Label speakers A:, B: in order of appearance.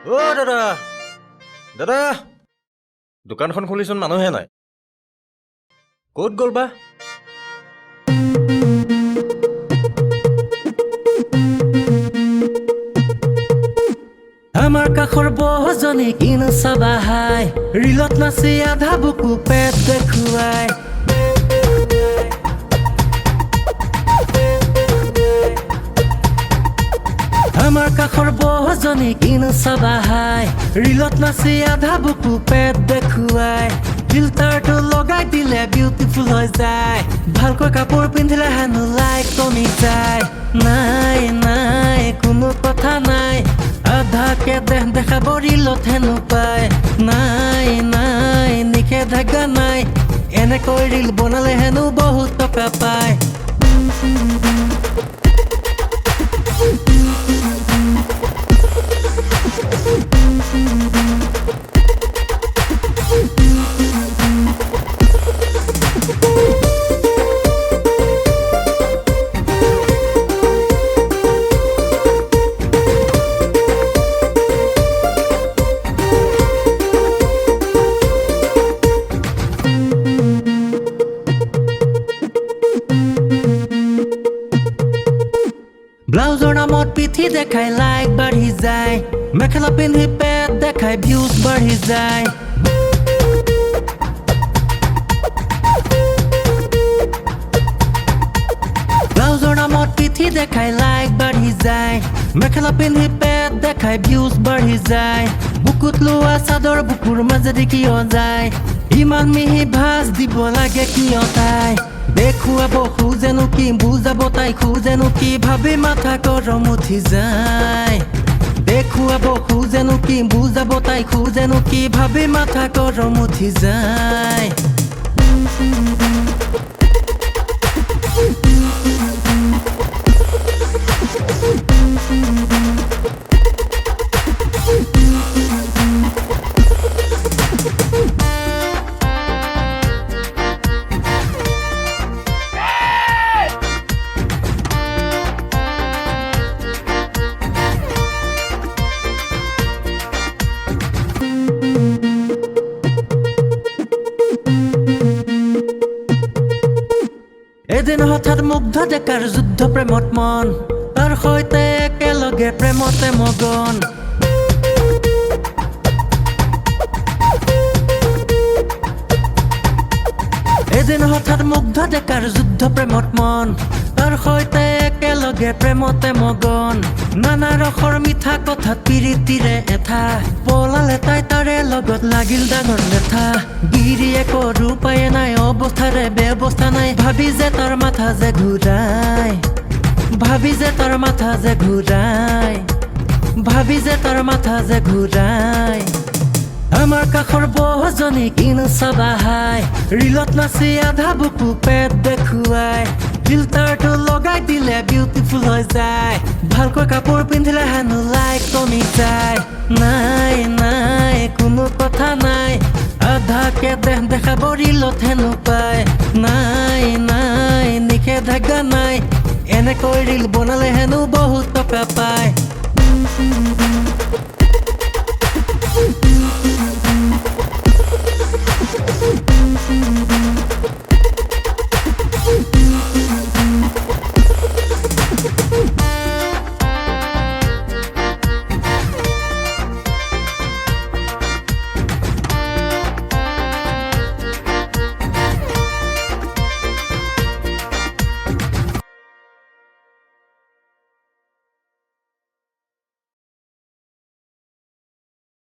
A: অ দাদা দাদা দোকানখন খুলিচোন মানুহে নাই ক'ত গ'ল বা
B: Amar kakhor bojoni kin sabahai rilot nasi adha buku pet dekhuai Amar kakhor bojoni kin sabahai rilot nasi adha buku pet dekhuai filter to logai dile beautiful hoi jai bhalko kapor pindhile hanu like komi jai nai nai kono kotha nai adha ke dekha boriলত হেনু পায় নাই নাই নিষেধাজ্ঞা নাই এনে কৈ reel বনালে হেনু বহুত টকা পায় ব্লাউজৰ নামত পিঠি দেখাই লাইক বাঢ়ি যায় মেখেলা পিন্ধি পেট দেখাই ভিউজ বাঢ়ি যায় ব্লাউজৰ নামত পিঠি দেখাই লাইক বাঢ়ি যায় মেখেলা পিন্ধি পেট দেখাই ভিউজ বাঢ়ি যায় বুকুত লোৱা চাদৰ বুকুৰ মাজেদি কিয় যায় ইমান মিহি ভাজ দিব লাগে কিয় তাই দেখুৱাব খোজেনো কি বুজাব তাই খোজেনো কি ভাবি মাথা গৰম উঠি যায় দেখুৱাব খোজেনো কি বুজাব তাই খোজেনো কি ভাবি মাথা গৰম উঠি যায় এদিন হঠাৎ মুগ্ধ ডেকাৰ যুদ্ধ প্ৰেমত মন তাৰ সৈতে একেলগে প্ৰেমতে মগন এদিন হঠাৎ মুগ্ধ ডেকাৰ যুদ্ধ প্ৰেমত মন তাৰ সৈতে একেলগে প্ৰেমতে মগন নানা ৰসৰ মিঠা কথাত পিৰিতিৰে এঠা পলালে তাই তাৰে লগত লাগিল ডাঙৰ লেঠা গিৰিয়েক ৰূপায়ে নাই অৱস্থাৰে ব্যৱস্থা নাই ভাবি যে তাৰ মাথা যে ঘূৰাই ভাবি যে তাৰ মাথা যে ঘূৰাই ভাবি যে তাৰ মাথা যে ঘূৰাই আমাৰ কাখৰ বহজনী কিন চাবাহাই ৰিলত নাচি আধা বুকু পেট দেখুৱাই ফিল্টাৰটো লগাই দিলে বিউটিফুল হৈ যায় ভালকৈ কাপোৰ পিন্ধিলে হেনো লাইক কমি যায় নাই নাই কোনো কথা নাই আধাকে দেখাব ৰিলত হেনো পায় নাই নাই নিষেধাজ্ঞা নাই এনেকৈ ৰিল বনালে হেনো বহুত টকা পায়